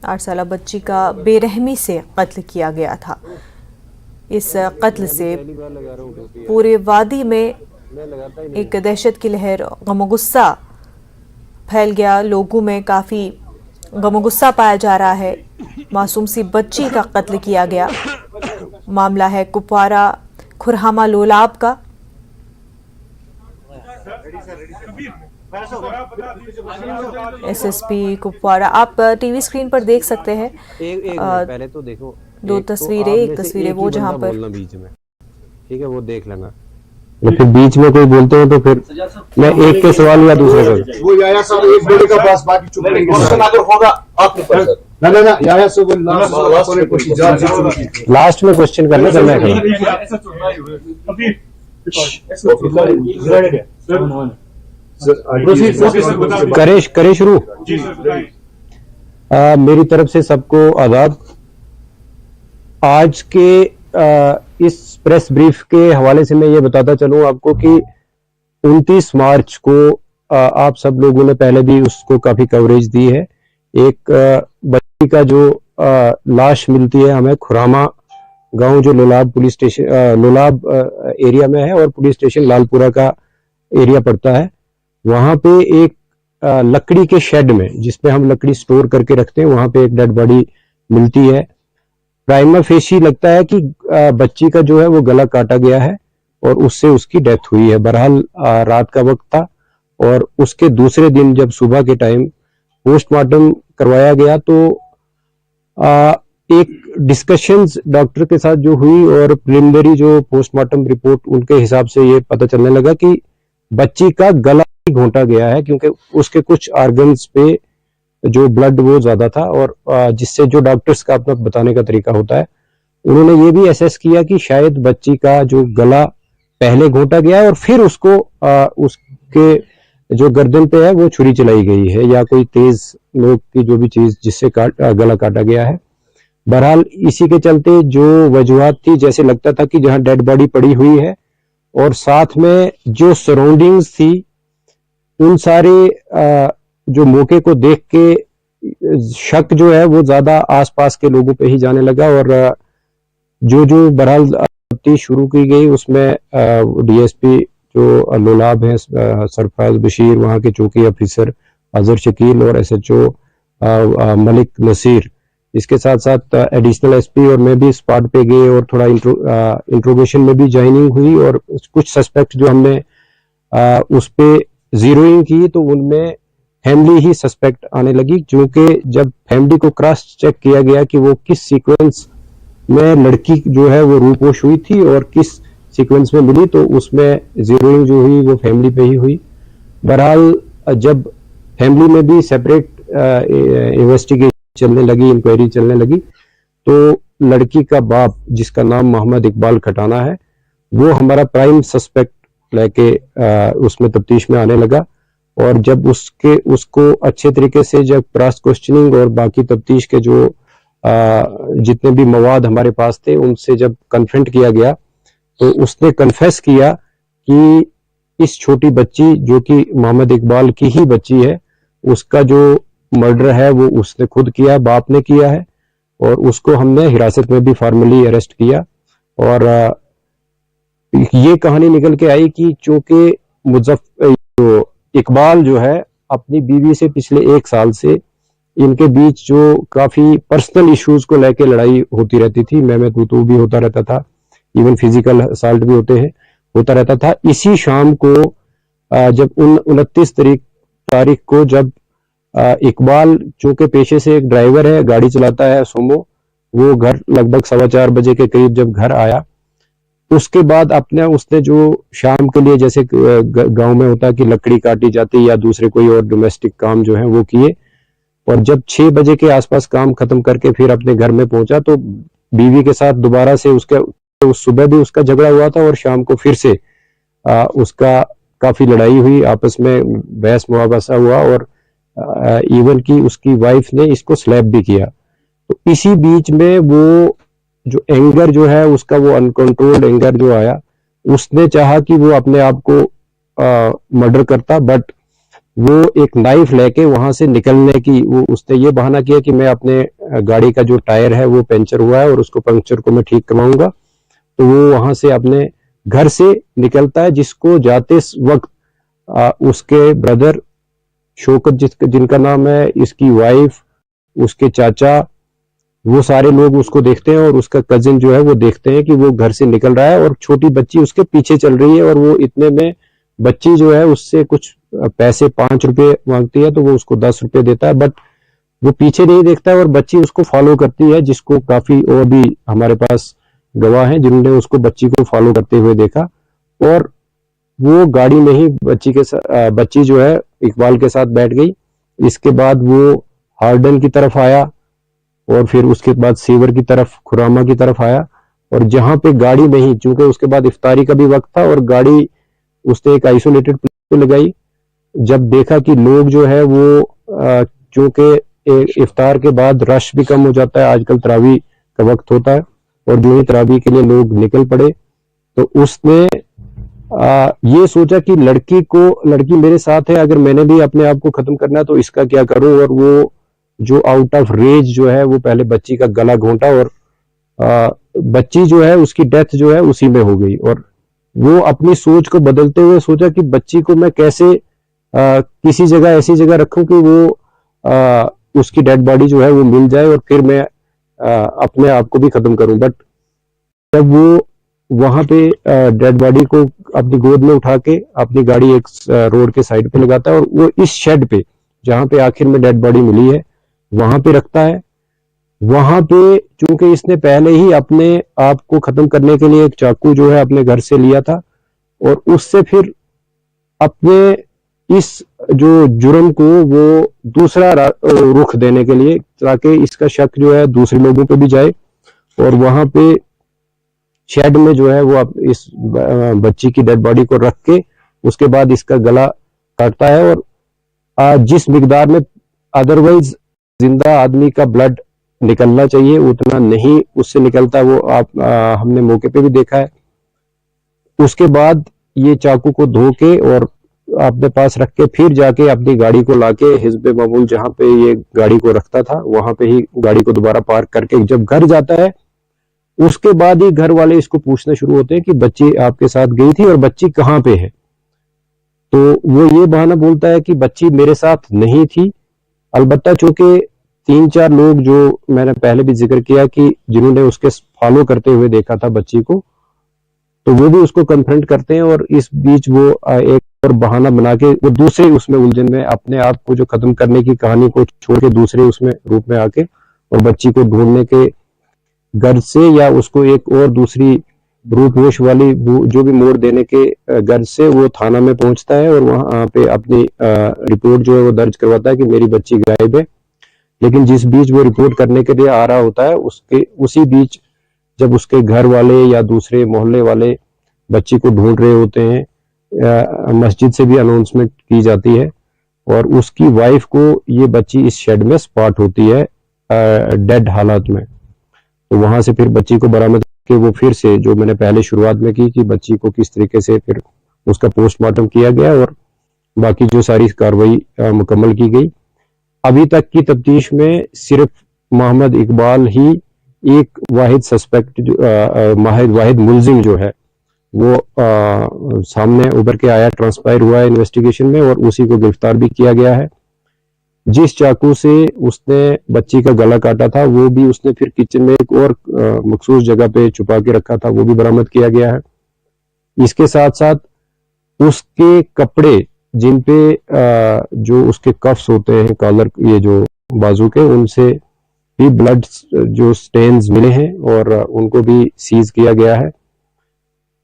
आठ साल बच्ची का बेरहमी से कत्ल किया गया था। इस कत्ल से पूरे वादी में एक दहशत की लहर, गम गुस्सा फैल गया। लोगों में काफ़ी गम गुस्सा पाया जा रहा है। मासूम सी बच्ची का कत्ल किया गया। मामला है कुपवाड़ा खरहामा लोलाब का। एसएसपी कुपवाड़ा आप टीवी स्क्रीन पर देख सकते हैं। पहले तो देखो 2 तस्वीरें, एक तस्वीर वो जहां पर बीच में, ठीक है, वो देख लेना। फिर बीच में कोई बोलते हो तो फिर मैं एक के सवाल या दूसरे का वो याया साहब एक बोले का पास बाकी चुप रहेंगे। ना याया साहब लास्ट में क्वेश्चन करना करना है। करे शुरू। मेरी तरफ से सबको आदाब। आज के इस प्रेस ब्रीफ के हवाले से मैं ये बताता चलूं आपको कि 29 मार्च को आप सब लोगों ने पहले भी उसको काफी कवरेज दी है। एक बच्ची का जो लाश मिलती है हमें खरहामा गांव जो Lolab police station Lolab area में है और पुलिस स्टेशन लालपुरा का एरिया पड़ता है। वहां पे एक लकड़ी के शेड में, जिसमें हम लकड़ी स्टोर करके रखते हैं, वहां पे एक डेड बॉडी मिलती है। प्राइमा फेशी लगता है कि बच्ची का जो है वो गला काटा गया है और उससे उसकी डेथ हुई है। बहरहाल रात का वक्त था और उसके दूसरे दिन जब सुबह के टाइम पोस्टमार्टम करवाया गया तो एक डिस्कशंस डॉक्टर के साथ जो हुई और प्रिलिमिनरी जो पोस्टमार्टम रिपोर्ट उनके हिसाब से ये पता चलने लगा कि बच्ची का गला घोंटा गया है, क्योंकि उसके कुछ ऑर्गन्स पे जो ब्लड वो ज्यादा था और जिससे जो डॉक्टर्स का अपना बताने का तरीका होता है, उन्होंने ये भी असेस किया कि शायद बच्ची का जो गला पहले घोंटा गया है और फिर उसको उसके जो गर्दन पे है वो छुरी चलाई गई है या कोई तेज नोक की जो भी चीज जिससे गला काटा गया है। बहरहाल इसी के चलते जो वजूहात थी, जैसे लगता था कि जहां डेड बॉडी पड़ी हुई है और साथ में जो सराउंडिंग्स थी, उन सारे जो मौके को देख के शक जो है वो ज्यादा आसपास के लोगों पे ही जाने लगा और जो बहरहाल तफ्तीश शुरू की गई। उसमें डीएसपी जो लोलाब हैं सरफराज बशीर, वहाँ के चौकी ऑफिसर अजहर शकील और एसएचओ मलिक नसीर, इसके साथ साथ एडिशनल एसपी और मैं भी स्पॉट पे गए और थोड़ा इंट्रोगेशन में भी ज्वाइनिंग हुई। और कुछ सस्पेक्ट जो हमने उस पे जीरोइंग की तो उनमें फैमिली ही सस्पेक्ट आने लगी, क्योंकि जब फैमिली को क्रॉस चेक किया गया कि वो किस सीक्वेंस में लड़की जो है वो रूपोश हुई थी और किस सीक्वेंस में मिली, तो उसमें जीरोइंग जो हुई वो फैमिली पे ही हुई। बहरहाल जब फैमिली में भी सेपरेट इन्वेस्टिगेशन चलने लगी, इंक्वायरी चलने लगी, तो लड़की का बाप जिसका नाम मोहम्मद इकबाल खटाना है वो हमारा प्राइम सस्पेक्ट लेके उसमें तफ्तीश में आने लगा। और जब उसको अच्छे तरीके से जब क्रॉस क्वेश्चनिंग और बाकी तफ्तीश के जो जितने भी मवाद हमारे पास थे उनसे जब कन्फ्रंट किया गया तो उसने कन्फेस किया कि इस छोटी बच्ची जो कि मोहम्मद इकबाल की ही बच्ची है, उसका जो मर्डर है वो उसने खुद किया, बाप ने किया है। और उसको हमने हिरासत में भी फॉर्मली अरेस्ट किया। और ये कहानी निकल के आई कि चूंकि जो इकबाल जो है अपनी बीवी से पिछले 1 साल से इनके बीच जो काफी पर्सनल इश्यूज को लेके लड़ाई होती रहती थी, मैं तू भी होता रहता था, इवन फिजिकल असॉल्ट भी होता रहता था। इसी शाम को जब 29 तारीख को जब इकबाल चूंकि पेशे से एक ड्राइवर है, गाड़ी चलाता है सोमो, वो घर लगभग 4:15 बजे के करीब जब घर आया, उसके बाद उसने जो शाम के लिए जैसे गांव में होता है कि लकड़ी काटी जाती या दूसरे कोई और डोमेस्टिक काम जो है वो किए। और जब 6 बजे के आसपास काम खत्म करके फिर अपने घर में पहुंचा तो बीवी के साथ दोबारा से उस सुबह भी उसका झगड़ा हुआ था और शाम को फिर से उसका काफी लड़ाई हुई, आपस में बहस मुआवजा हुआ और इवन की उसकी वाइफ ने इसको स्लैप भी किया। तो इसी बीच में वो जो एंगर जो है उसका वो अनकंट्रोल्ड एंगर जो आया, उसने चाहा कि वो अपने आप को मर्डर करता, बट वो एक नाइफ लेके वहां से निकलने की उसने ये बहाना किया कि मैं अपने गाड़ी का जो टायर है वो पंचर हुआ है और उसको पंक्चर को मैं ठीक करवाऊंगा। तो वो वहां से अपने घर से निकलता है, जिसको जाते वक्त उसके ब्रदर शौकत जिनका नाम है, इसकी वाइफ, उसके चाचा, वो सारे लोग उसको देखते हैं और उसका कजिन जो है वो देखते हैं कि वो घर से निकल रहा है और छोटी बच्ची उसके पीछे चल रही है। और वो इतने में बच्ची जो है उससे कुछ पैसे 5 रुपए मांगती है तो वो उसको 10 रुपए देता है, बट वो पीछे नहीं देखता है और बच्ची उसको फॉलो करती है, जिसको काफी और भी हमारे पास गवाह हैं जिन्होंने उसको बच्ची को फॉलो करते हुए देखा। और वो गाड़ी में ही बच्ची जो है इकबाल के साथ बैठ गई। इसके बाद वो हार्डन की तरफ आया और फिर उसके बाद सीवर की तरफ, खुरामा की तरफ आया। और जहां पे गाड़ी में ही, चूंकि उसके बाद इफ्तारी का भी वक्त था और गाड़ी उसने एक आइसोलेटेड प्लेस पे लगाई। जब देखा कि लोग जो है वो चूंकि इफ्तार के बाद रश भी कम हो जाता है, आजकल तरावी का वक्त होता है और जो ही तरावी के लिए लोग निकल पड़े, तो उसने ये सोचा कि लड़की मेरे साथ है, अगर मैंने भी अपने आप को खत्म करना है तो इसका क्या करूं। और वो जो आउट ऑफ रेज जो है वो पहले बच्ची का गला घोंटा और बच्ची जो है उसकी डेथ जो है उसी में हो गई। और वो अपनी सोच को बदलते हुए सोचा कि बच्ची को मैं कैसे किसी जगह ऐसी जगह रखूं कि वो उसकी डेड बॉडी जो है वो मिल जाए और फिर मैं अपने आप को भी खत्म करूं। बट जब वो वहां पे डेड बॉडी को अपनी गोद में उठा के अपनी गाड़ी एक रोड के साइड पे लगाता है और वो इस शेड पे जहां पे आखिर में डेड बॉडी मिली है वहां पे रखता है। वहां पे चूंकि इसने पहले ही अपने आप को खत्म करने के लिए एक चाकू जो है अपने घर से लिया था और उससे फिर अपने इस जो जुर्म को वो दूसरा रुख देने के लिए, ताकि इसका शक जो है दूसरे लोगों पे भी जाए, और वहां पे शेड में जो है वो इस बच्ची की डेड बॉडी को रख के उसके बाद इसका गला काटता है। और जिस मिकदार में अदरवाइज जिंदा आदमी का ब्लड निकलना चाहिए उतना नहीं उससे निकलता, वो हमने मौके पे भी देखा है। उसके बाद ये चाकू को धो के और अपने पास रख के फिर जाके अपनी गाड़ी को लाके हिज़्ब मामूल जहां पे ये गाड़ी को रखता था वहां पे ही गाड़ी को दोबारा पार्क करके जब घर जाता है उसके बाद ही घर वाले इसको पूछना शुरू होते हैं कि बच्ची आपके साथ गई थी और बच्ची कहाँ पे है। तो वो ये बहाना बोलता है कि बच्ची मेरे साथ नहीं थी। अलबत्ता चूंकि 3-4 लोग जो मैंने पहले भी जिक्र किया कि जिन्होंने उसके फॉलो करते हुए देखा था बच्ची को, तो वो भी उसको कन्फ्रंट करते हैं और इस बीच वो एक और बहाना बना के वो दूसरे उसमें उलझन में अपने आप को जो खत्म करने की कहानी को छोड़ के दूसरे उसमें रूप में आके और बच्ची को ढूंढने के गर्ज से या उसको एक और दूसरी रूपवेश वाली जो भी मोड़ देने के गर्ज से वो थाना में पहुंचता है और वहां पे अपनी रिपोर्ट जो है वो दर्ज करवाता है कि मेरी बच्ची गायब है। लेकिन जिस बीच वो रिपोर्ट करने के लिए आ रहा होता है उसके उसी बीच जब उसके घर वाले या दूसरे मोहल्ले वाले बच्ची को ढूंढ रहे होते हैं, मस्जिद से भी अनाउंसमेंट की जाती है और उसकी वाइफ को ये बच्ची इस शेड में स्पॉट होती है डेड हालात में। तो वहां से फिर बच्ची को बरामद के वो फिर से जो मैंने पहले शुरुआत में की कि बच्ची को किस तरीके से फिर उसका पोस्टमार्टम किया गया और बाकी जो सारी कार्रवाई मुकम्मल की गई। अभी तक की तफ्तीश में सिर्फ मोहम्मद इकबाल ही एक वाहिद सस्पेक्ट वाहिद मुलजिम जो है वो सामने उभर के आया, ट्रांसपायर हुआ है इन्वेस्टिगेशन में और उसी को गिरफ्तार भी किया गया है। जिस चाकू से उसने बच्ची का गला काटा था वो भी उसने फिर किचन में एक और मखसूस जगह पे छुपा के रखा था, वो भी बरामद किया गया है। इसके साथ साथ उसके कपड़े जिन पे जो उसके कफ्स होते हैं कॉलर ये जो बाजू के, उनसे भी ब्लड जो स्टेन्स मिले हैं और उनको भी सीज किया गया है।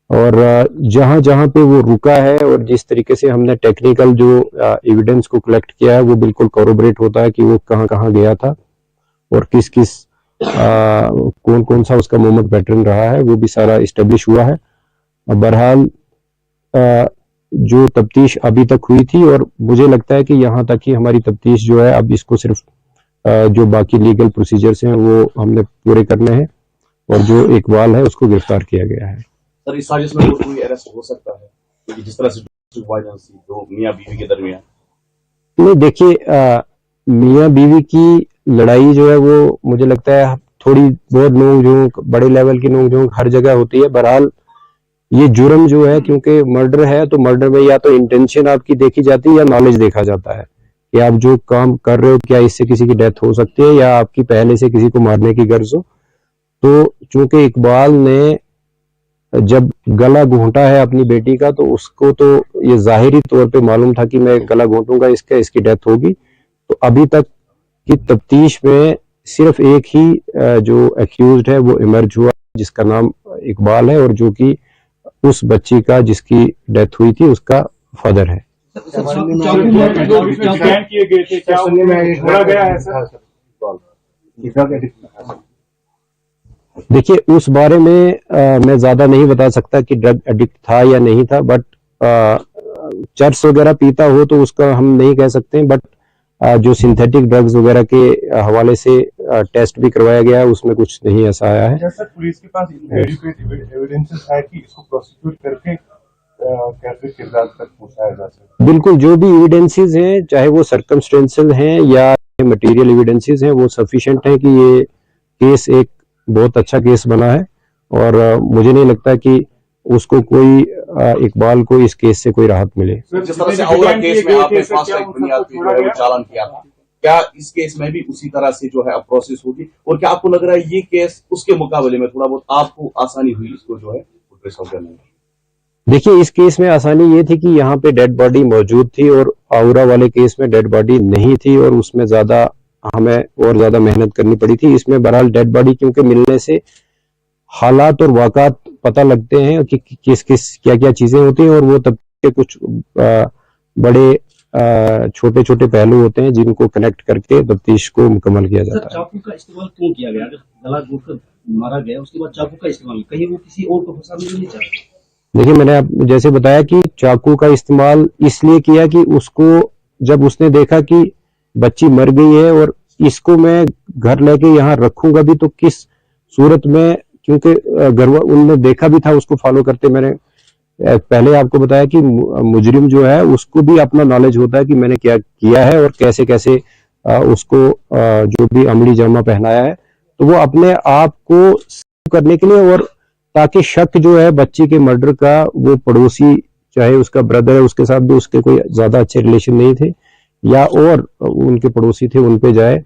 और जहां जहां पे वो रुका है और जिस तरीके से हमने टेक्निकल जो एविडेंस को कलेक्ट किया है वो बिल्कुल कॉरोबरेट होता है कि वो कहां कहां गया था और किस किस कौन कौन सा उसका मूवमेंट पैटर्न रहा है, वो भी सारा इस्टेब्लिश हुआ है। बहरहाल जो तफ्तीश अभी तक हुई थी और मुझे लगता है कि यहाँ तक ही हमारी तफ्तीश जो है, अब इसको सिर्फ जो बाकी लीगल प्रोसीजर्स हैं वो हमने पूरे करने हैं और जो इकबाल है उसको गिरफ्तार किया गया है। सर इस साजिश में कोई अरेस्ट हो सकता है क्योंकि जिस तरह से दो मियां बीवी के दरमियान? नहीं, देखिए मियां बीवी की लड़ाई जो है वो मुझे लगता है थोड़ी बहुत नोक-झोंक, बड़े लेवल की नोक-झोंक हर जगह होती है। बहरहाल ये जुर्म जो है, क्योंकि मर्डर है तो मर्डर में या तो इंटेंशन आपकी देखी जाती है या नॉलेज देखा जाता है कि आप जो काम कर रहे हो क्या इससे किसी की डेथ हो सकती है या आपकी पहले से किसी को मारने की गर्ज हो। तो चूंकि इकबाल ने जब गला घोंटा है अपनी बेटी का तो उसको तो ये जाहिरी तौर पे मालूम था कि मैं गला घोंटूंगा इसकी डेथ होगी। तो अभी तक की तफ्तीश में सिर्फ एक ही जो एक्यूज्ड है वो इमर्ज हुआ जिसका नाम इकबाल है और जो कि उस बच्ची का जिसकी डेथ हुई थी उसका फादर है। देखिए उस बारे में मैं ज्यादा नहीं बता सकता कि ड्रग एडिक्ट था या नहीं था, बट चर्च वगैरह पीता हो तो उसका हम नहीं कह सकते, बट जो सिंथेटिक ड्रग्स वगैरह के हवाले से टेस्ट भी करवाया गया है उसमें कुछ नहीं ऐसा आया है। सर पुलिस के पास एविडेंसेस है कि इसको प्रोसिक्यूट करके कैसे किरदार तक पहुंचाया जा सकता है? बिल्कुल, जो भी एविडेंसेस हैं चाहे वो सर्कमस्टेंशियल हैं या मटेरियल एविडेंसेस हैं वो सफिशिएंट है कि ये केस एक बहुत अच्छा केस बना है और मुझे नहीं लगता कि उसको कोई इकबाल को इस केस से कोई राहत मिले। जिस तरह से औरा केस में आपने फास्ट ट्रैक बुनियाद पे जो है चालान किया था, क्या इस केस में भी उसी तरह से जो है प्रोसेस होगी और क्या आपको लग रहा है ये केस उसके मुकाबले में थोड़ा बहुत आपको आसानी हुई इसको जो है ट्रेस आउट करने में? देखिए इस केस में आसानी ये थी कि यहाँ पे डेड बॉडी मौजूद थी और औरा वाले केस में डेड बॉडी नहीं थी और उसमें ज्यादा हमें और ज्यादा मेहनत करनी पड़ी थी। इसमें बहरहाल डेड बॉडी क्योंकि मिलने से हालात और वाक़ात पता लगते हैं कि किस किस क्या क्या चीजें होती हैं और वो तब के कुछ बड़े छोटे छोटे पहलू होते हैं जिनको कनेक्ट करके तफ्तीश को मुकम्मल किया जाता है। चाकू का इस्तेमाल क्यों किया गया? अगर गला घोंटकर मारा गया उसके बाद चाकू का इस्तेमाल, कहीं वो किसी और को फंसाना नहीं चाहते? देखिए मैंने आप जैसे बताया कि चाकू का इस्तेमाल इसलिए किया कि उसको जब उसने देखा कि बच्ची मर गई है और इसको मैं घर लेके यहाँ रखूंगा भी तो किस सूरत में, क्योंकि घर उन्होंने देखा भी था उसको फॉलो करते। मैंने पहले आपको बताया कि मुजरिम जो है उसको भी अपना नॉलेज होता है कि मैंने क्या किया है और कैसे कैसे उसको जो भी अमली जामा पहनाया है, तो वो अपने आप को करने के लिए, और ताकि शक जो है बच्ची के मर्डर का वो पड़ोसी, चाहे उसका ब्रदर है उसके साथ भी उसके कोई ज्यादा अच्छे रिलेशन नहीं थे या और उनके पड़ोसी थे, उन पे जाए,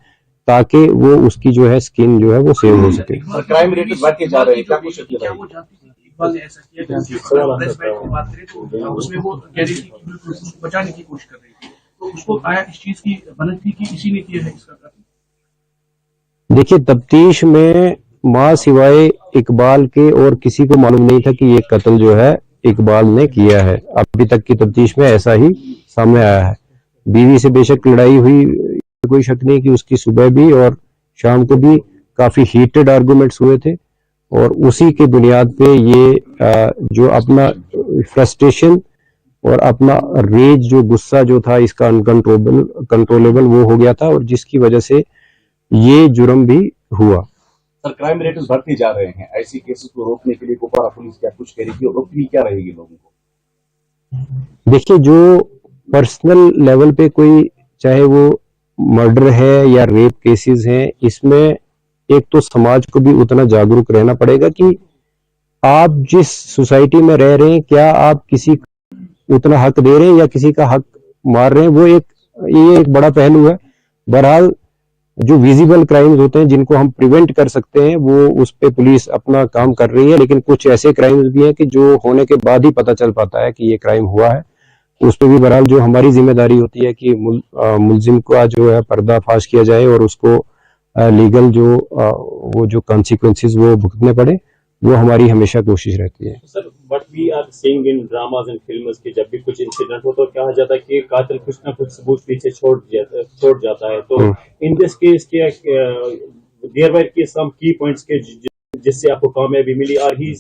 ताकि वो उसकी जो है स्किन जो है वो सेव हो सके। क्राइम रेट बढ़ते जा रहे हैं, क्या कुछ इकबाल ने ऐसा किया प्रेस बैठ की बात करें तो उसमें वो कह रही थी कि बिल्कुल उसको बचाने की कोशिश कर रही थी, तो उसको आया इस चीज की भनक थी कि इसी ने किया है इसका कत्ल। देखिए, तफ्तीश में मां सिवाय इकबाल के और किसी को मालूम नहीं था कि ये कत्ल जो है इकबाल ने किया है। अभी तक की तफ्तीश में ऐसा ही सामने आया है। बीवी से बेशक लड़ाई हुई, कोई शक नहीं कि उसकी सुबह भी और शाम को भी काफी हीटेड आर्गुमेंट्स हुए थे, और उसी के बुनियाद पे ये जो अपना फ्रस्ट्रेशन और अपना रेज, जो गुस्सा जो था इसका अनकंट्रोलेबल वो हो गया था, और जिसकी वजह से ये जुर्म भी हुआ। सर, क्राइम रेट बढ़ते जा रहे हैं, ऐसी केसेस को रोकने के लिए कुपवाड़ा पुलिस क्या कुछ करेगी और अपील क्या रहेगी लोगों को? देखिए, जो पर्सनल लेवल पे कोई, चाहे वो मर्डर है या रेप केसेस हैं, इसमें एक तो समाज को भी उतना जागरूक रहना पड़ेगा कि आप जिस सोसाइटी में रह रहे हैं, क्या आप किसी को उतना हक दे रहे हैं या किसी का हक मार रहे हैं, वो ये एक बड़ा पहलू है। बहरहाल जो विजिबल क्राइम्स होते हैं जिनको हम प्रिवेंट कर सकते हैं, वो उस पे पुलिस अपना काम कर रही है, लेकिन कुछ ऐसे क्राइम्स भी हैं कि जो होने के बाद ही पता चल पाता है कि ये क्राइम हुआ है। उस पर भी बहरहाल जो हमारी जिम्मेदारी होती है कि मुलजिम का जो है पर्दाफाश किया जाए और उसको लीगल जो वो जो कॉन्सिक्वेंसेस वो भुगतने पड़े, वो हमारी हमेशा कोशिश रहती है। Sir, but we are seeing in dramas and films कि जब भी कुछ इंसिडेंट हो तो कहा जाता है कि कातिल कुछ ना कुछ सबूत पीछे छोड़ जाता है, तो in this case there were के सम की पॉइंट्स के जिससे आपको कामयाबी मिली, और he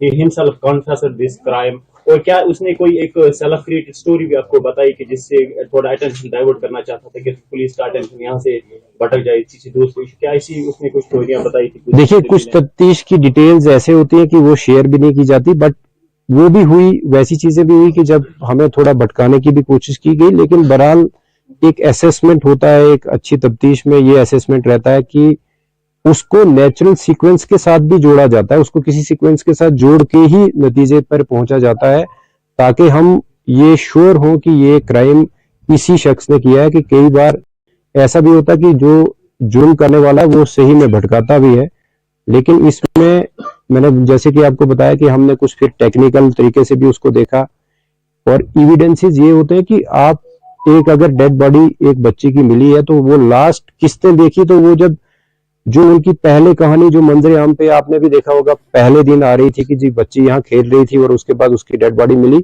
himself confessed this crime, और क्या उसने कोई एक सेल्फ क्रिएटेड स्टोरी भी आपको बताई कि जिससे थोड़ा अटेंशन डाइवर्ट करना चाहता था कि पुलिस का अटेंशन यहाँ से भटक जाए किसी दोस्त को, क्या ऐसी उसने कुछ स्टोरियां बताई थी? देखिए, कुछ तफ्तीश की डिटेल्स ऐसे होती है कि वो शेयर भी नहीं की जाती, बट वो भी हुई, वैसी चीजें भी हुई कि जब हमें थोड़ा भटकाने की भी कोशिश की गई, लेकिन बहरहाल एक असेसमेंट होता है, एक अच्छी तफ्तीश में ये असेसमेंट रहता है कि उसको नेचुरल सीक्वेंस के साथ भी जोड़ा जाता है, उसको किसी सीक्वेंस के साथ जोड़ के ही नतीजे पर पहुंचा जाता है, ताकि हम ये श्योर हो कि ये क्राइम इसी शख्स ने किया है। कि कई बार ऐसा भी होता है कि जो जुर्म करने वाला है वो सही में भटकाता भी है, लेकिन इसमें मैंने जैसे कि आपको बताया कि हमने कुछ फिर टेक्निकल तरीके से भी उसको देखा, और एविडेंसेस ये होते हैं कि आप एक अगर डेड बॉडी एक बच्ची की मिली है तो वो लास्ट किसने देखी, तो वो जब जो उनकी पहले कहानी जो मंजर आम पे आपने भी देखा होगा, पहले दिन आ रही थी कि जी बच्ची यहाँ खेल रही थी और उसके बाद उसकी डेड बॉडी मिली,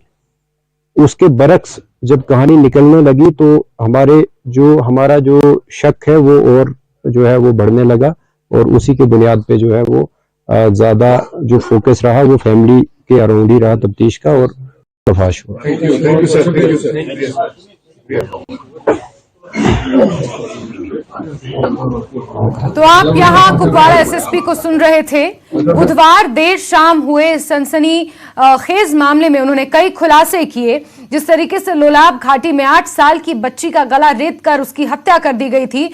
उसके बरक्स जब कहानी निकलने लगी तो हमारा जो शक है वो और जो है वो बढ़ने लगा, और उसी के बुनियाद पे जो है वो ज्यादा जो फोकस रहा वो फैमिली के अराउंड ही रहा तफ्तीश का, और प्रफाश हुआ। तो आप यहाँ कुपवाड़ा एसएसपी को सुन रहे थे। बुधवार देर शाम हुए सनसनी खेज मामले में उन्होंने कई खुलासे किए। जिस तरीके से लोलाब घाटी में 8 साल की बच्ची का गला रेत कर उसकी हत्या कर दी गई थी,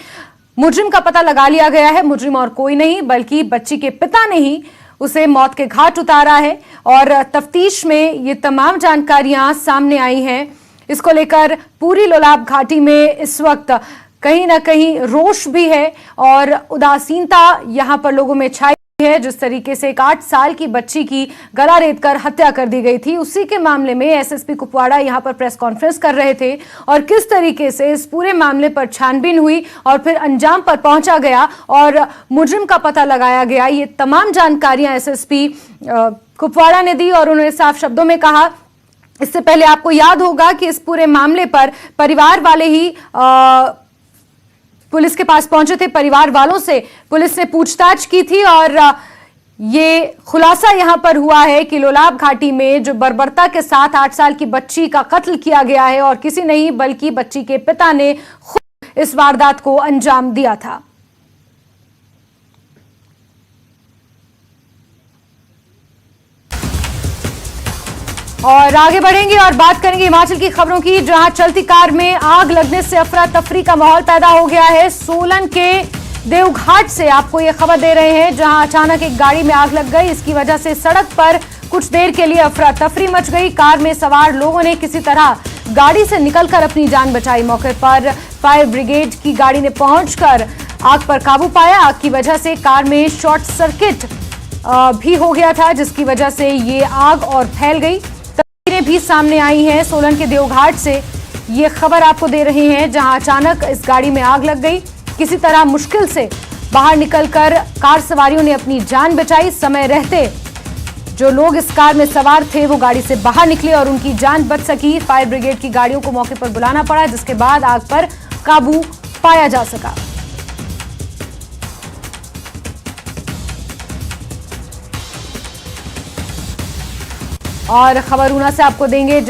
मुजरिम का पता लगा लिया गया है। मुजरिम और कोई नहीं बल्कि बच्ची के पिता ने ही उसे मौत के घाट उतारा है, और तफ्तीश में ये तमाम जानकारियां सामने आई हैं। इसको लेकर पूरी लोलाब घाटी में इस वक्त कहीं ना कहीं रोष भी है और उदासीनता यहां पर लोगों में छाई है। जिस तरीके से एक 8 साल की बच्ची की गला रेत कर हत्या कर दी गई थी, उसी के मामले में एसएसपी कुपवाड़ा यहां पर प्रेस कॉन्फ्रेंस कर रहे थे, और किस तरीके से इस पूरे मामले पर छानबीन हुई और फिर अंजाम पर पहुंचा गया और मुजरिम का पता लगाया गया। ये तमाम जानकारियां एसएसपी कुपवाड़ा ने दी, और उन्होंने साफ शब्दों में कहा, इससे पहले आपको याद होगा कि इस पूरे मामले पर परिवार वाले ही पुलिस के पास पहुंचे थे। परिवार वालों से पुलिस ने पूछताछ की थी, और ये खुलासा यहां पर हुआ है कि लोलाब घाटी में जो बर्बरता के साथ 8 साल की बच्ची का कत्ल किया गया है, और किसी नहीं बल्कि बच्ची के पिता ने खुद इस वारदात को अंजाम दिया था। और आगे बढ़ेंगे और बात करेंगे हिमाचल की खबरों की, जहां चलती कार में आग लगने से अफरा तफरी का माहौल पैदा हो गया है। सोलन के देवघाट से आपको ये खबर दे रहे हैं, जहां अचानक एक गाड़ी में आग लग गई। इसकी वजह से सड़क पर कुछ देर के लिए अफरा तफरी मच गई। कार में सवार लोगों ने किसी तरह गाड़ी से निकलकर अपनी जान बचाई। मौके पर फायर ब्रिगेड की गाड़ी ने पहुंचकर आग पर काबू पाया। आग की वजह से कार में शॉर्ट सर्किट भी हो गया था, जिसकी वजह से ये आग और फैल गई। तस्वीरें भी सामने आई हैं सोलन के देवघाट से। ये खबर आपको दे रहे हैं, जहां अचानक इस गाड़ी में आग लग गई। किसी तरह मुश्किल से बाहर निकलकर कार सवारियों ने अपनी जान बचाई। समय रहते जो लोग इस कार में सवार थे वो गाड़ी से बाहर निकले और उनकी जान बच सकी। फायर ब्रिगेड की गाड़ियों को मौके पर बुलाना पड़ा, जिसके बाद आग पर काबू पाया जा सका। और खबर ऊना से आपको देंगे।